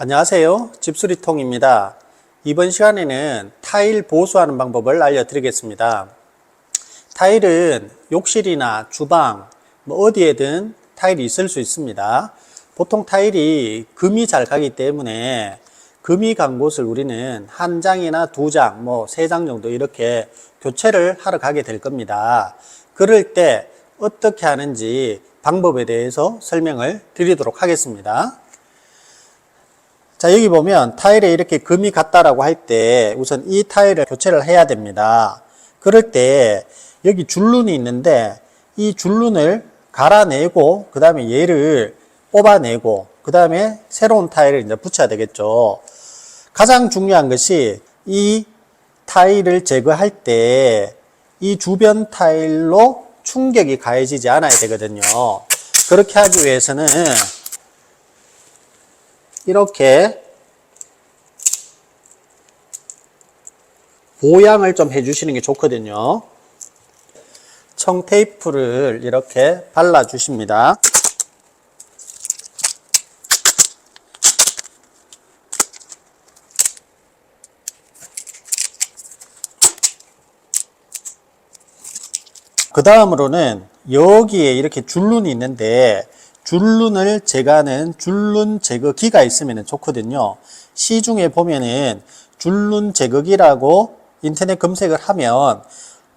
안녕하세요. 집수리통입니다. 이번 시간에는 타일 보수하는 방법을 알려드리겠습니다. 타일은 욕실이나 주방, 어디에든 타일이 있을 수 있습니다. 보통 타일이 금이 잘 가기 때문에 금이 간 곳을 우리는 한 장이나 두 장, 세 장 정도 이렇게 교체를 하러 가게 될 겁니다. 그럴 때 어떻게 하는지 방법에 대해서 설명을 드리도록 하겠습니다. 자, 여기 보면 타일에 이렇게 금이 갔다라고 할 때 우선 이 타일을 교체를 해야 됩니다. 그럴 때 여기 줄눈이 있는데 이 줄눈을 갈아내고 그 다음에 얘를 뽑아내고 그 다음에 새로운 타일을 이제 붙여야 되겠죠. 가장 중요한 것이 이 타일을 제거할 때 이 주변 타일로 충격이 가해지지 않아야 되거든요. 그렇게 하기 위해서는 이렇게 보양을 좀 해주시는 게 좋거든요. 청테이프를 이렇게 발라주십니다. 그 다음으로는 여기에 이렇게 줄눈이 있는데 줄눈을 제거하는 줄눈 제거기가 있으면 좋거든요. 시중에 보면은 줄눈 제거기라고 인터넷 검색을 하면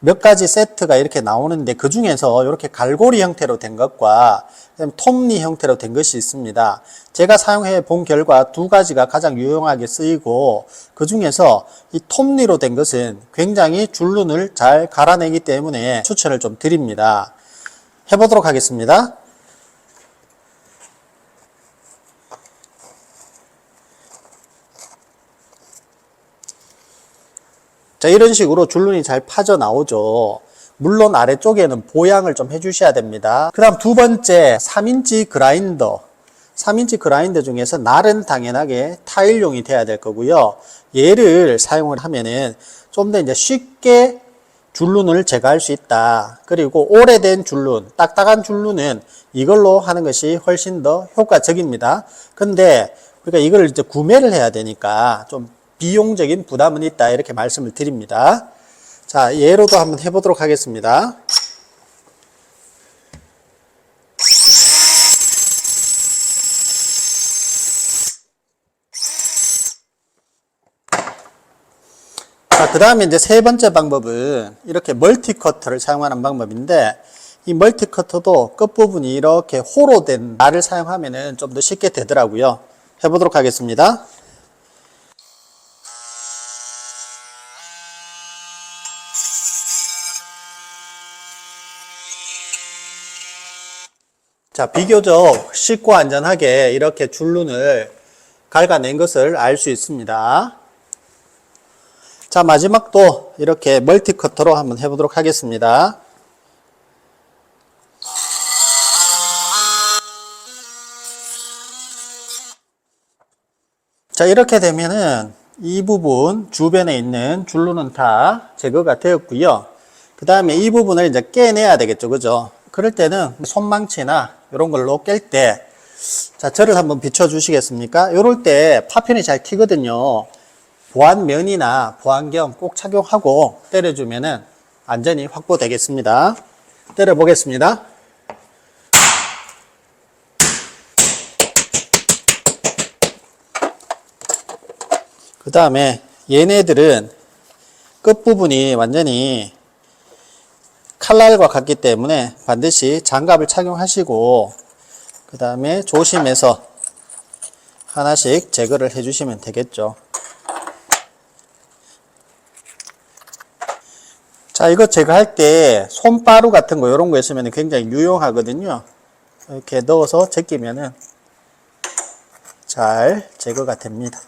몇 가지 세트가 이렇게 나오는데 그 중에서 이렇게 갈고리 형태로 된 것과 톱니 형태로 된 것이 있습니다. 제가 사용해 본 결과 두 가지가 가장 유용하게 쓰이고 그 중에서 이 톱니로 된 것은 굉장히 줄눈을 잘 갈아내기 때문에 추천을 좀 드립니다. 해보도록 하겠습니다. 자, 이런 식으로 줄눈이 잘 빠져나오죠. 물론 아래쪽에는 보양을 좀 해주셔야 됩니다. 그 다음 두 번째 3인치 그라인더. 3인치 그라인더 중에서 날은 당연하게 타일용이 돼야 될 거고요. 얘를 사용을 하면은 좀 더 이제 쉽게 줄눈을 제거할 수 있다. 그리고 오래된 줄눈, 딱딱한 줄눈은 이걸로 하는 것이 훨씬 더 효과적입니다. 근데 우리가 이걸 이제 구매를 해야 되니까 좀 비용적인 부담은 있다, 이렇게 말씀을 드립니다. 자, 예로도 한번 해보도록 하겠습니다. 자, 그 다음에 이제 세 번째 방법은 이렇게 멀티커터를 사용하는 방법인데, 이 멀티커터도 끝부분이 이렇게 호로 된 날을 사용하면 좀 더 쉽게 되더라고요. 해보도록 하겠습니다. 자, 비교적 쉽고 안전하게 이렇게 줄눈을 갉아낸 것을 알 수 있습니다. 자, 마지막도 이렇게 멀티커터로 한번 해보도록 하겠습니다. 자, 이렇게 되면은 이 부분 주변에 있는 줄눈은 다 제거가 되었고요. 그 다음에 이 부분을 이제 깨내야 되겠죠, 그죠? 그럴 때는 손망치나 이런 걸로 깰 때, 자, 저를 한번 비춰 주시겠습니까? 이럴 때 파편이 잘 튀거든요. 보안면이나 보안경 꼭 착용하고 때려주면은 안전이 확보되겠습니다. 때려 보겠습니다. 그 다음에 얘네들은 끝부분이 완전히 칼날과 같기 때문에 반드시 장갑을 착용하시고 그 다음에 조심해서 하나씩 제거를 해주시면 되겠죠. 자, 이거 제거할 때 손바루 같은 거 이런 거 있으면 굉장히 유용하거든요. 이렇게 넣어서 제끼면은 잘 제거가 됩니다.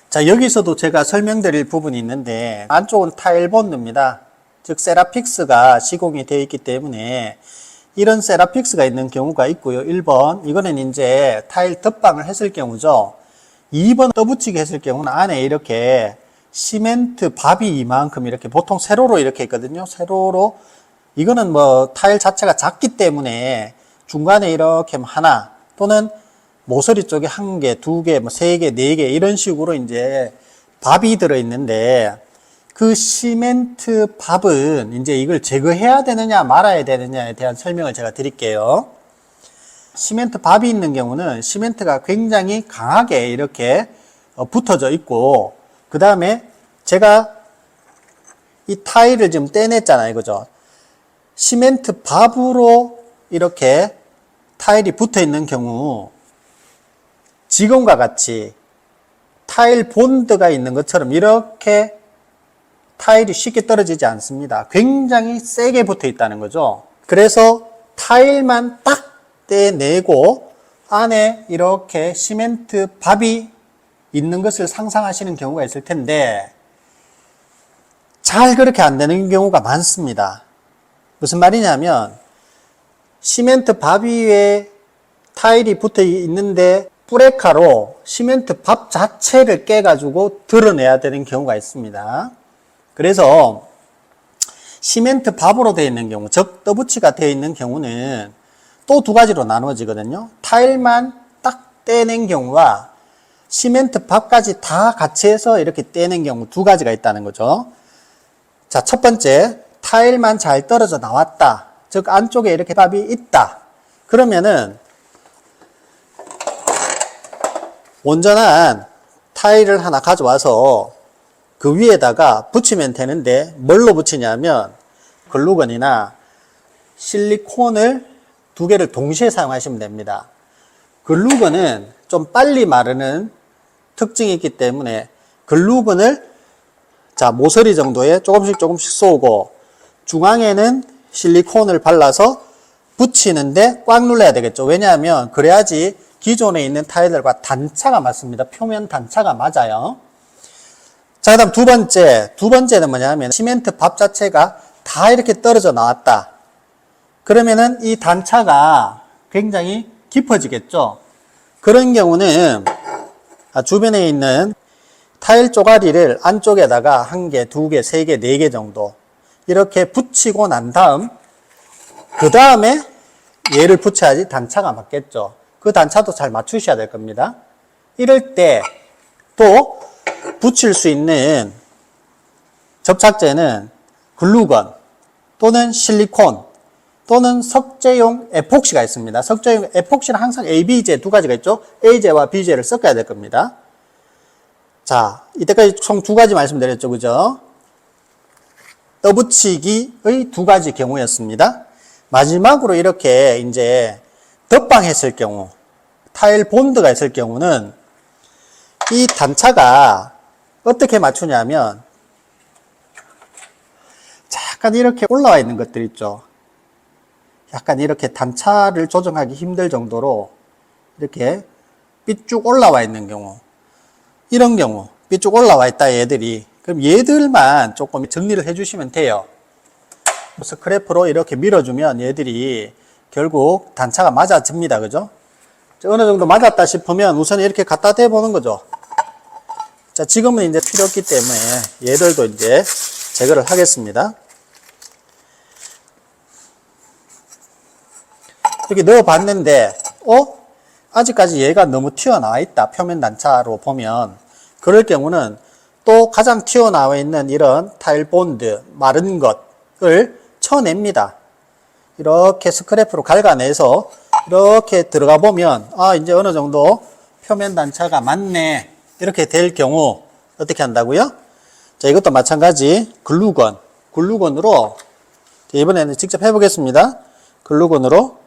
자, 여기서도 제가 설명드릴 부분이 있는데 안쪽은 타일 본드입니다. 즉 세라픽스가 시공이 되어 있기 때문에 이런 세라픽스가 있는 경우가 있고요. 1번 이거는 이제 타일 덧방을 했을 경우죠. 2번 떠붙이기 했을 경우는 안에 이렇게 시멘트 밥이 이만큼 이렇게 보통 세로로 이렇게 있거든요. 세로로. 이거는 뭐 타일 자체가 작기 때문에 중간에 이렇게 하나 또는 모서리 쪽에 한 개, 두 개, 뭐 세 개, 네 개 이런 식으로 이제 밥이 들어 있는데 그 시멘트 밥은 이제 이걸 제거해야 되느냐 말아야 되느냐에 대한 설명을 제가 드릴게요. 시멘트 밥이 있는 경우는 시멘트가 굉장히 강하게 이렇게 붙어져 있고 그 다음에 제가 이 타일을 지금 떼냈잖아요. 그죠? 시멘트 밥으로 이렇게 타일이 붙어 있는 경우 지금과 같이 타일 본드가 있는 것처럼 이렇게 타일이 쉽게 떨어지지 않습니다. 굉장히 세게 붙어 있다는 거죠. 그래서 타일만 딱 떼내고 안에 이렇게 시멘트 밥이 있는 것을 상상하시는 경우가 있을 텐데 잘 그렇게 안 되는 경우가 많습니다. 무슨 말이냐면 시멘트 밥 위에 타일이 붙어 있는데 뿌레카로 시멘트 밥 자체를 깨가지고 드러내야 되는 경우가 있습니다. 그래서 시멘트 밥으로 되어 있는 경우, 즉 떠붙이가 되어 있는 경우는 또 두 가지로 나누어지거든요. 타일만 딱 떼낸 경우와 시멘트 밥까지 다 같이 해서 이렇게 떼낸 경우 두 가지가 있다는 거죠. 자, 첫 번째, 타일만 잘 떨어져 나왔다. 즉 안쪽에 이렇게 밥이 있다. 그러면은 온전한 타일을 하나 가져와서 그 위에다가 붙이면 되는데 뭘로 붙이냐면 글루건이나 실리콘을 두 개를 동시에 사용하시면 됩니다. 글루건은 좀 빨리 마르는 특징이 있기 때문에 글루건을 자 모서리 정도에 조금씩 쏘고 중앙에는 실리콘을 발라서 붙이는데 꽉 눌러야 되겠죠. 왜냐하면 그래야지 기존에 있는 타일들과 단차가 맞습니다. 표면 단차가 맞아요. 자, 그 다음 두 번째는 뭐냐면 시멘트 밥 자체가 다 이렇게 떨어져 나왔다. 그러면은 이 단차가 굉장히 깊어지겠죠. 그런 경우는 주변에 있는 타일 쪼가리를 안쪽에다가 한 개, 두 개, 세 개, 네 개 정도 이렇게 붙이고 난 다음 그 다음에 얘를 붙여야지 단차가 맞겠죠. 그 단차도 잘 맞추셔야 될 겁니다. 이럴 때 또 붙일 수 있는 접착제는 글루건 또는 실리콘 또는 석재용 에폭시가 있습니다. 석재용 에폭시는 항상 AB제 두 가지가 있죠. A제와 B제를 섞어야 될 겁니다. 자, 이때까지 총 두 가지 말씀드렸죠. 그죠? 떠붙이기의 두 가지 경우였습니다. 마지막으로 이렇게 이제 덧방했을 경우, 타일 본드가 있을 경우는 이 단차가 어떻게 맞추냐면 약간 이렇게 올라와 있는 것들 있죠. 약간 이렇게 단차를 조정하기 힘들 정도로 이렇게 삐쭉 올라와 있는 경우, 이런 경우 삐쭉 올라와 있다 얘들이, 그럼 얘들만 조금 정리를 해주시면 돼요. 스크래퍼로 이렇게 밀어주면 얘들이 결국 단차가 맞아집니다. 그죠? 어느 정도 맞았다 싶으면 우선 이렇게 갖다 대보는 거죠. 자, 지금은 이제 필요 없기 때문에 얘들도 이제 제거를 하겠습니다. 이렇게 넣어 봤는데, 아직까지 얘가 너무 튀어나와 있다. 표면 단차로 보면. 그럴 경우는 또 가장 튀어나와 있는 이런 타일 본드, 마른 것을 쳐냅니다. 이렇게 스크래프로 갉아내서 이렇게 들어가 보면, 이제 어느 정도 표면 단차가 맞네. 이렇게 될 경우, 어떻게 한다고요? 자, 이것도 마찬가지. 글루건으로, 이번에는 직접 해보겠습니다. 글루건으로.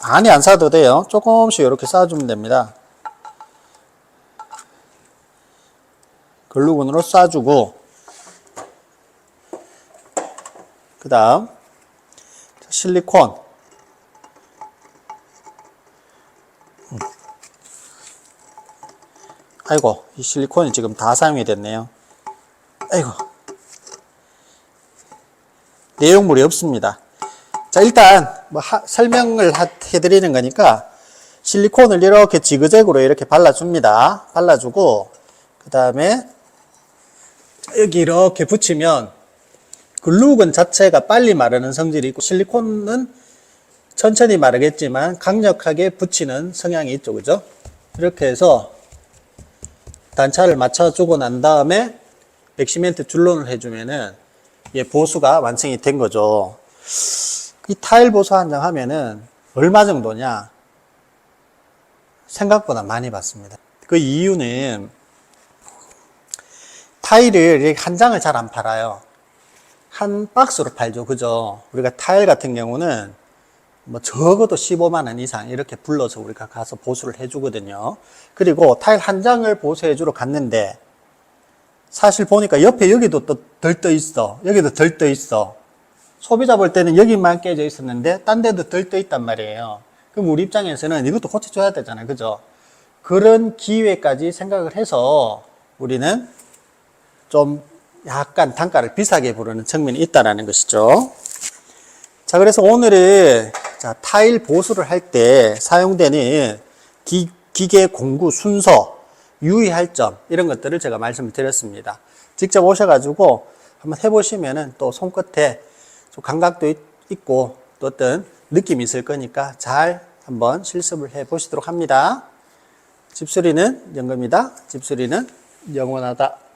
많이 안 싸도 돼요. 조금씩 이렇게 싸주면 됩니다. 글루건으로 싸주고, 그 다음 실리콘, 아이고, 이 실리콘이 지금 다 사용이 됐네요. 아이고, 내용물이 없습니다. 자, 일단 설명을 해드리는 거니까 실리콘을 이렇게 지그재그로 이렇게 발라줍니다. 발라주고 그 다음에 여기 이렇게 붙이면 글루건 자체가 빨리 마르는 성질이 있고 실리콘은 천천히 마르겠지만 강력하게 붙이는 성향이 있죠. 그죠? 이렇게 해서 단차를 맞춰주고 난 다음에 백시멘트 줄론을 해주면은 보수가 완성이 된 거죠. 이 타일 보수 한 장 하면은 얼마 정도냐? 생각보다 많이 받습니다. 그 이유는 타일을 한 장을 잘 안 팔아요. 한 박스로 팔죠. 그죠? 우리가 타일 같은 경우는 뭐 적어도 15만원 이상 이렇게 불러서 우리가 가서 보수를 해주거든요. 그리고 타일 한 장을 보수해주러 갔는데 사실 보니까 옆에 여기도 또 덜 떠 있어. 여기도 덜 떠 있어. 소비자 볼 때는 여기만 깨져 있었는데 딴 데도 덜 떠 있단 말이에요. 그럼 우리 입장에서는 이것도 고쳐줘야 되잖아요. 그죠? 그런 기회까지 생각을 해서 우리는 좀 약간 단가를 비싸게 부르는 측면이 있다는 것이죠. 자, 그래서 오늘은 타일 보수를 할 때 사용되는 기계 공구 순서, 유의할 점 이런 것들을 제가 말씀을 드렸습니다. 직접 오셔가지고 한번 해보시면은 또 손끝에 좀 감각도 있고 또 어떤 느낌이 있을 거니까 잘 한번 실습을 해 보시도록 합니다. 집수리는 영겁니다. 집수리는 영원하다.